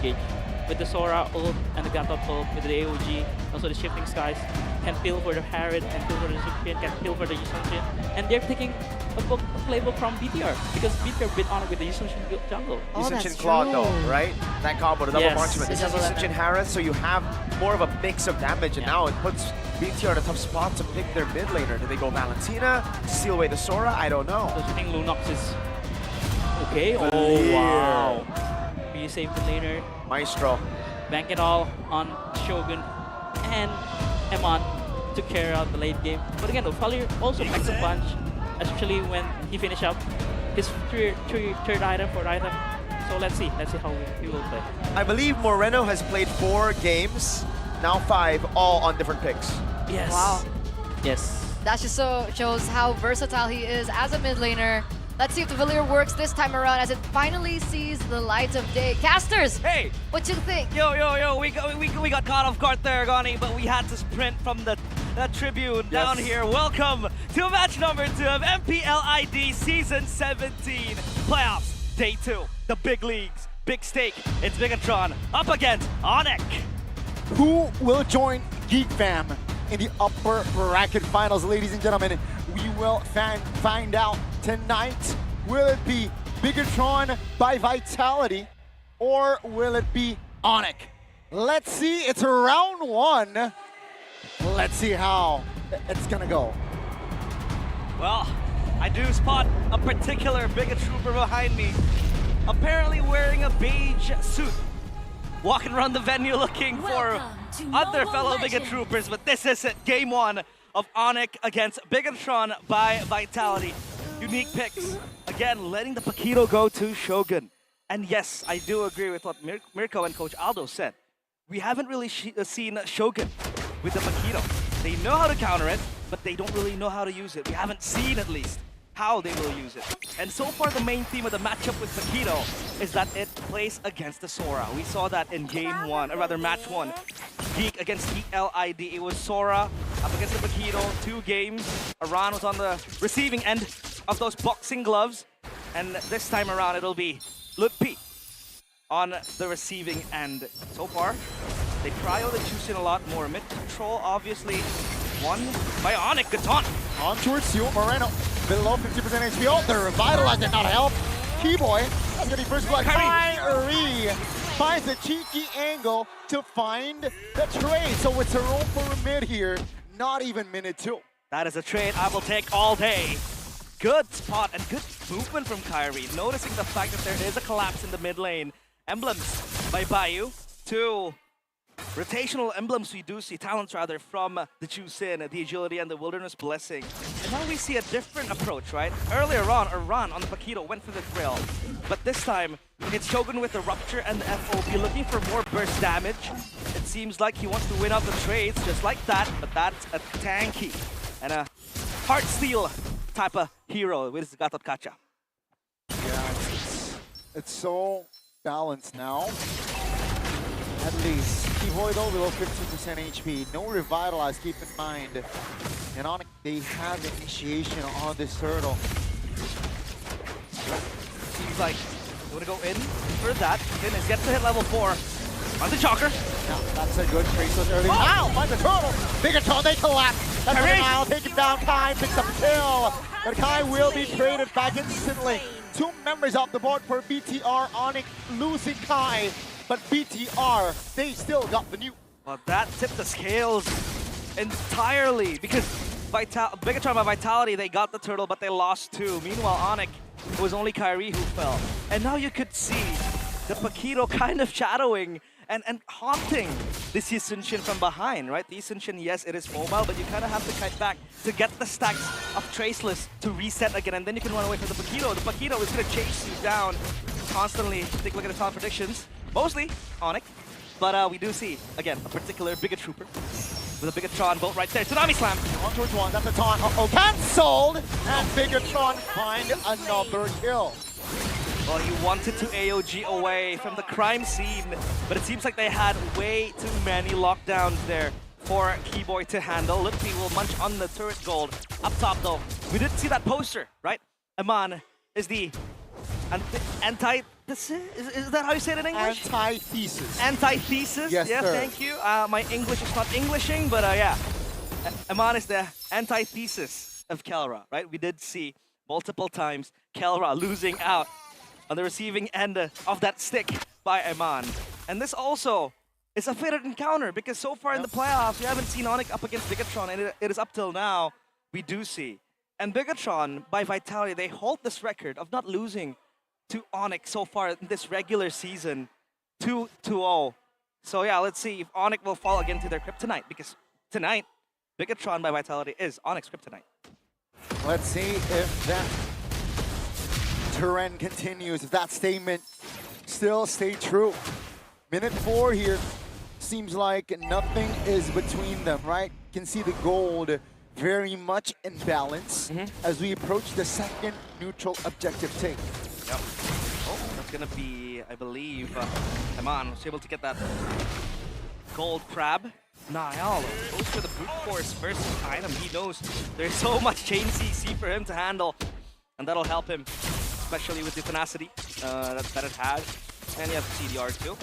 engage. With the Sora ult and the Gatot ult, with the AOG, also the Shifting Skies, can peel for the Harriet, can peel for the Zupian, can peel for the Yusunshin. And they're taking a playbook from BTR, because BTR bit on it with the Yusunshin jungle. Yusunshin Claw though, right? That combo, the double Yes. marksman. This is Yusunshin Harris, so you have more of a mix of damage, and now it puts BTR in a tough spot to pick their mid laner. Do they go Valentina, seal away the Sora? I don't know. So I think Lunox is okay. Oh, Clear. wow. Be saved the laner. Maestro. Bank it all on Shogun, and Emon took care of the late game. But again, Ufali also packs a punch, especially when he finished up his third item, fourth item. So let's see how he will play. I believe Moreno has played 4 games, now 5, all on different picks. Yes. Wow. Yes. That just shows how versatile he is as a mid laner. Let's see if the Villier works this time around as it finally sees the light of day. Casters, Hey! what you think? Yo, we got caught off guard there, Gani, but we had to sprint from the tribune down here. Welcome to match number 2 of MPLID Season 17 Playoffs, Day 2. The big leagues, big stake. It's Bigetron up against Onic. Who will join Geek Fam in the upper bracket finals, ladies and gentlemen? We will find out tonight. Will it be Bigetron by Vitality, or will it be Onic? Let's see, it's round 1. Let's see how it's gonna go. Well, I do spot a particular Bigot Trooper behind me, apparently wearing a beige suit, walking around the venue looking for other fellow Bigot Troopers, but this is it, game 1 of Onic against Bigetron by Vitality. Unique picks. Again, letting the Paquito go to Shogun. And yes, I do agree with what Mirko and Coach Aldo said. We haven't really seen Shogun with the Paquito. They know how to counter it, but they don't really know how to use it. We haven't seen, at least, how they will use it. And so far, the main theme of the matchup with Paquito is that it plays against the Sora. We saw that in game 1, or rather match 1. Geek against ELID. It was Sora up against the Paquito, 2 games. Aran was on the receiving end of those boxing gloves. And this time around, it'll be Lutpi on the receiving end. So far, they try the Chusin a lot more. Mid control, obviously, won by Onic. Good taunt. On towards you, Moreno, below 50% HP. Oh, the Revitalize did not help. Keyboy, that's gonna be first blood. Kyrie finds a cheeky angle to find the trade. So it's a roll for a mid here, not even minute 2. That is a trade I will take all day. Good spot and good movement from Kyrie, noticing the fact that there is a collapse in the mid lane. Emblems by Bayou. 2 rotational emblems we do see, talents rather, from the Chusin, the Agility and the Wilderness Blessing. And now we see a different approach, right? Earlier on, a run on the Paquito went for the thrill. But this time, it's Shogun with the Rupture and the FOB looking for more burst damage. It seems like he wants to win out the trades just like that, but that's a tanky and a heart steel type of hero with Gatot Kacha. Yeah, it's so balanced now. At least. Keyboy though below 15% HP. No Revitalize, keep in mind. And Onic, they have initiation on this turtle. Seems like they want to go in for that. Finn is yet to hit level 4 on the Chalker. Now, that's a good trade so early. Now, find the turtle! Bigetron, they collapse! That's Kyrie! I'll take him down. Kai picks up the kill. But Kai will be traded back instantly. 2 members off the board for BTR. Onic losing Kai. But BTR, they still got the new. Well, that tipped the scales entirely because Bigetron by Vitality, they got the turtle, but they lost 2. Meanwhile, Onic, it was only Kyrie who fell. And now you could see the Paquito kind of shadowing and haunting this Yusunshin from behind, right? The Yusunshin, yes, it is mobile, but you kind of have to kite back to get the stacks of Traceless to reset again, and then you can run away from the Paquito. The Paquito is going to chase you down constantly. Take a look at the talent predictions. Mostly Onic, but we do see, again, a particular Bigot Trooper with a Bigetron bolt right there. Tsunami Slam! 1 towards 1, that's a taunt. Uh-oh, cancelled! And Bigetron find another kill. Well, he wanted to AOG away from the crime scene, but it seems like they had way too many lockdowns there for Keyboy to handle. Lipsy will munch on the turret gold. Up top though, we did see that poster, right? Aman is the antithesis? Is that how you say it in English? Antithesis. Antithesis? Yes, yeah, sir. thank you. My English is not Englishing, but yeah. Eman is the antithesis of Kelra, right? We did see multiple times Kelra losing out on the receiving end of that stick by Eman. And this also is a fated encounter because so far in the playoffs, we haven't seen Onic up against Bigetron, and it is up till now, we do see. And Bigetron, by Vitality, they hold this record of not losing to Onic so far in this regular season, 2-0. So yeah, let's see if Onic will fall again to their kryptonite, because tonight, Bigetron by Vitality is Onic's kryptonite. Let's see if that trend continues, if that statement still stay true. Minute 4 here. Seems like nothing is between them, right? Can see the gold very much in balance as we approach the second neutral objective take. Yep. Oh, that's gonna be, I believe, Eman was able to get that gold crab. Niall goes for the brute force first item. He knows there's so much chain CC for him to handle, and that'll help him, especially with the tenacity that it has. And you have CDR too.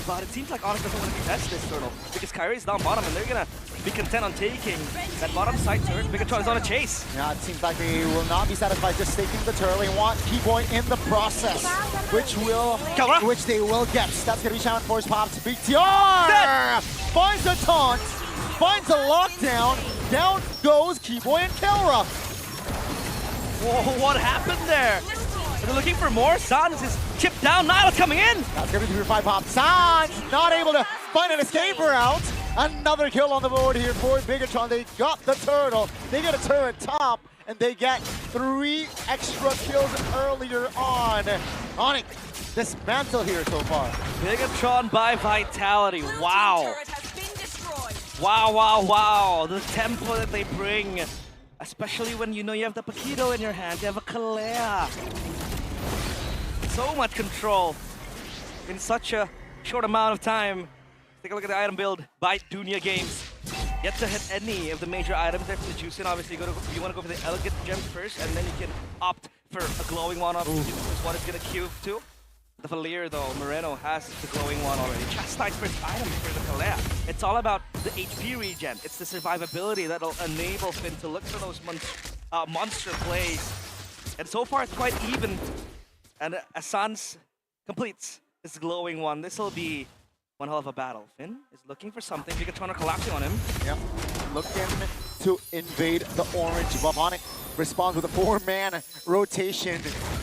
But it seems like Onic doesn't want to contest this turtle because Kyrie's down bottom and they're gonna be content on taking that bottom side turret. Bigetron is on a chase. Yeah, it seems like they will not be satisfied just taking the turtle. They want Keyboy in the process, which they will get. That's gonna be Shaman Force Pops. BTR finds a taunt, finds a lockdown. Down goes Keyboy and Kelra. Whoa, what happened there? They're looking for more. Sans is chipped down. Niall coming in. That's gonna be 3-5 pop. Sans not able to find an escape route. Another kill on the board here for Bigetron. They got the turtle. They get a turret top, and they get 3 extra kills earlier on. Onic dismantle here so far. Bigetron by Vitality. Wow. Wow, wow, wow. The tempo that they bring. Especially when you know you have the Paquito in your hand. You have a Kalea. So much control in such a short amount of time. Take a look at the item build by Dunya Games. Get to hit any of the major items there for the Juicin. Obviously, you want to go for the Elegant Gem first, and then you can opt for a glowing one. Obviously, this one is going to queue too. The Valier, though, Moreno has the glowing one already. Chastise first item for the Kalea. It's all about the HP regen. It's the survivability that'll enable Finn to look for those monster plays. And so far, it's quite even. And as Sans completes his glowing one, this will be one hell of a battle. Finn is looking for something. Bigetron are collapsing on him. Yep. Looking to invade the orange buff. Onic responds with a 4-man rotation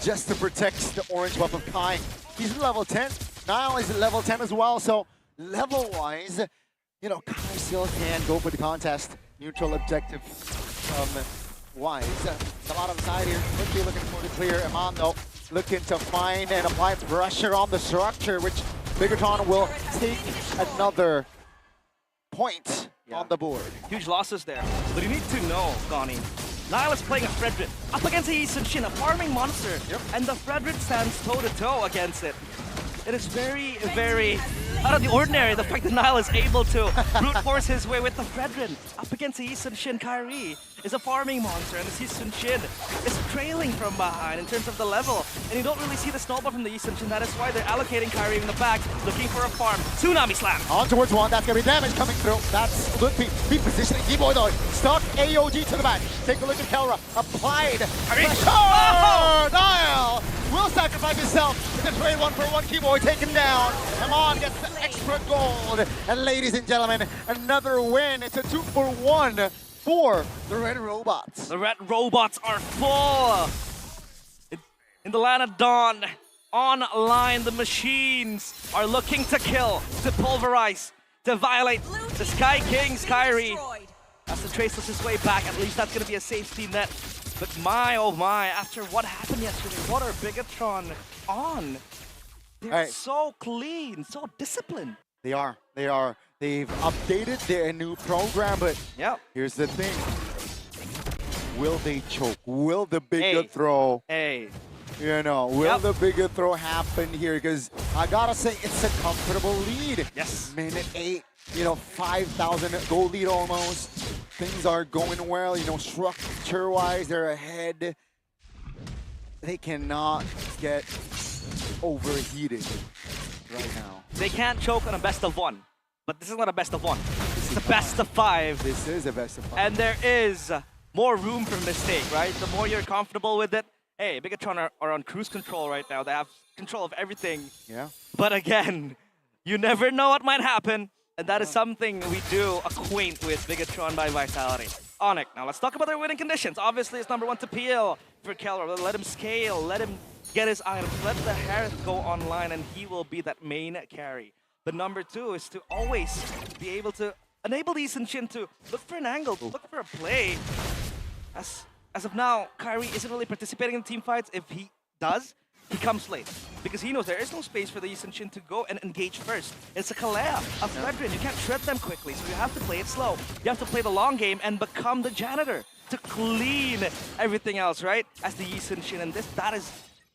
just to protect the orange buff of Kai. He's level 10. Niall is level 10 as well, so level-wise, you know, Kai still can go for the contest. Neutral objective wise. A lot on the side here. Quickly looking for the clear. Eman, though, looking to find and apply pressure on the structure, which Bigetron will take another point on the board. Huge losses there. But you need to know, Gani, Niall is playing a Fredrin up against a Yisun Shin, a farming monster, and the Fredrin stands toe-to-toe against it. It is very, very out of the ordinary, the fact that Niall is able to brute force his way with the Fredrin up against the Yisun Shin. Kyrie is a farming monster, and the Yisun Shin is trailing from behind in terms of the level. And you don't really see the snowball from the Yisun Shin. That is why they're allocating Kyrie in the back, looking for a farm. Tsunami Slam. On towards one, that's gonna be damage coming through. That's good be positioning. Keyboy though, stuck AOG to the back. Take a look at Kelra. Applied. Pressure! Oh! Niall will sacrifice himself in the trade 1-for-1. Keyboy taken down. Eman gets the extra gold. And ladies and gentlemen, another win. It's a 2-for-1 for the Red Robots. The Red Robots are full. In the land of Dawn, online, the machines are looking to kill, to pulverize, to violate the Sky King's Kyrie. As the Trace looks his way back, at least that's going to be a safety net. But my, oh my, after what happened yesterday, what are Bigetron on? They're so clean, so disciplined. They are. They've updated their new program, but here's the thing. Will they choke? Will the bigger throw? You know, will the bigger throw happen here? Because I gotta say, it's a comfortable lead. Yes. Minute 8, you know, 5,000 goal lead almost. Things are going well, you know, structure-wise, they're ahead. They cannot get overheated right now. They can't choke on a best of one, but this is not a best of one. It's a best of 5. This is a best of 5. And there is more room for mistake, right? The more you're comfortable with it. Hey, Bigetron are on cruise control right now. They have control of everything. Yeah. But again, you never know what might happen. And that is something we do acquaint with Bigetron by Vitality. Onic, now let's talk about their winning conditions. Obviously, it's number 1 to PL for Kelra. Let him scale, let him get his items, let the Harris go online, and he will be that main carry. But number 2 is to always be able to enable Lee Sin-Shin to look for an angle, to look for a play. As of now, Kyrie isn't really participating in team fights. If he does, he comes late. Because he knows there is no space for the Lee Sin-Shin to go and engage first. It's a Kalea, a Fredrin. You can't shred them quickly, so you have to play it slow. You have to play the long game and become the janitor to clean everything else, right? As the Lee Sin-Shin, and that is,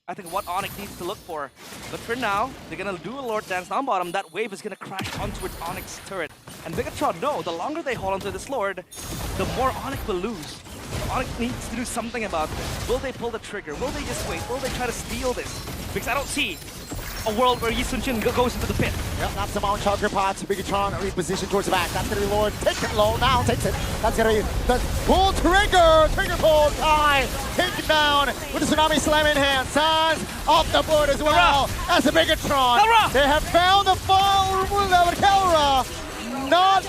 I think, what Onic needs to look for. But for now, they're gonna do a Lord Dance down bottom. That wave is gonna crash onto Onic's turret. And Bigetron know, the longer they hold onto this Lord, the more Onic will lose. Onic needs to do something about this. Will they pull the trigger? Will they just wait? Will they try to steal this? Because I don't see a world where Lee Sin-Shin goes into the pit. Yep, that's the Mount Chakra pot. Bigetron reposition towards the back. That's gonna be Lord. Take it low now. Takes it. That's gonna be the pull trigger. Trigger pull. Kai taken down with the Tsunami Slam in hand. Sans off the board as well. As the Bigetron. Kelra! They have found the fall. But Kelra not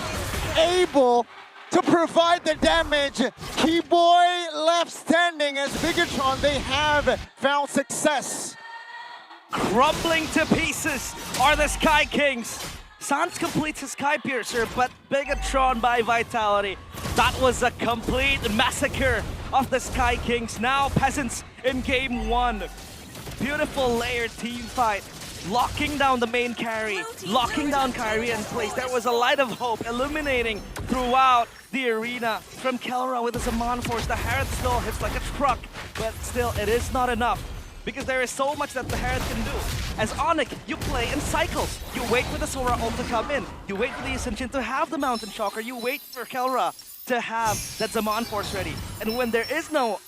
able to provide the damage. Keyboy left standing as Bigetron. They have found success. Crumbling to pieces are the Sky Kings. Sans completes his Sky Piercer, but Bigetron by Vitality. That was a complete massacre of the Sky Kings. Now Peasants in game 1. Beautiful layered team fight. Locking down the main carry, locking down Kyrie in place. There was a light of hope illuminating throughout the arena from Kelra with his Zaman Force. The Harrod still hits like a truck, but still it is not enough because there is so much that the Harrod can do. As Onic, you play in cycles. You wait for the Sora ult to come in. You wait for the Ascension to have the Mountain Shocker. You wait for Kelra to have that Zaman Force ready. And when there is no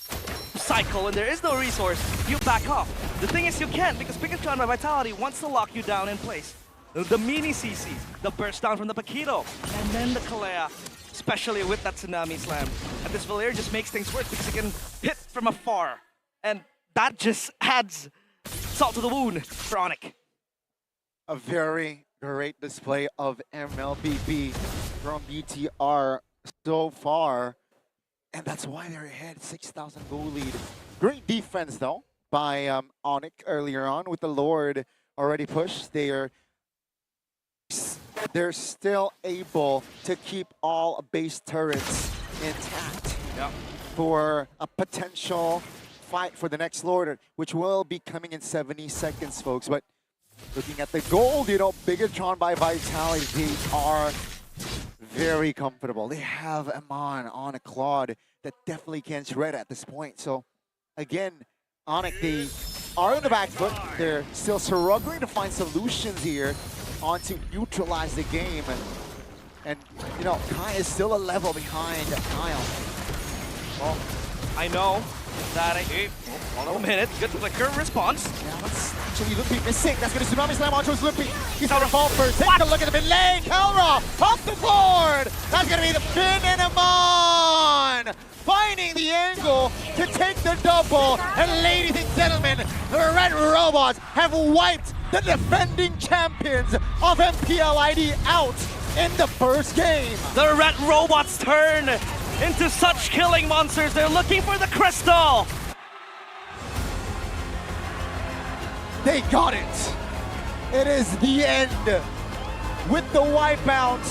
cycle, when there is no resource, you back off. The thing is you can't because Bigetron by Vitality wants to lock you down in place. The mini CCs, the burst down from the Paquito, and then the Kalea, especially with that Tsunami Slam. And this Valier just makes things worse because it can hit from afar. And that just adds salt to the wound for Onic. A very great display of MLBB from BTR so far. And that's why they're ahead, 6,000 goal lead. Great defense though by Onic earlier on with the Lord already pushed. They're still able to keep all base turrets intact for a potential fight for the next Lord, which will be coming in 70 seconds, folks. But looking at the gold, you know, Bigetron by Vitality, they are very comfortable. They have Amon on a Claude that definitely can shred at this point. So again, Onic, they are on the back foot. They're still struggling to find solutions here on to neutralize the game. And you know, Kai is still a level behind Kyle. Well, I know that hold on a minute, good flicker response. Yeah, that's actually Lumpy missing. That's gonna Tsunami Slam onto Lumpy. He's out of fall first. Take a look at the mid lane. Kelra off the board. That's gonna be the pin and Amon finding the angle to take the double. And ladies and gentlemen, the Red Robots have wiped the defending champions of MPLID out in the first game. The Red Robots turn into such killing monsters. They're looking for the crystal. They got it. It is the end with the wipeout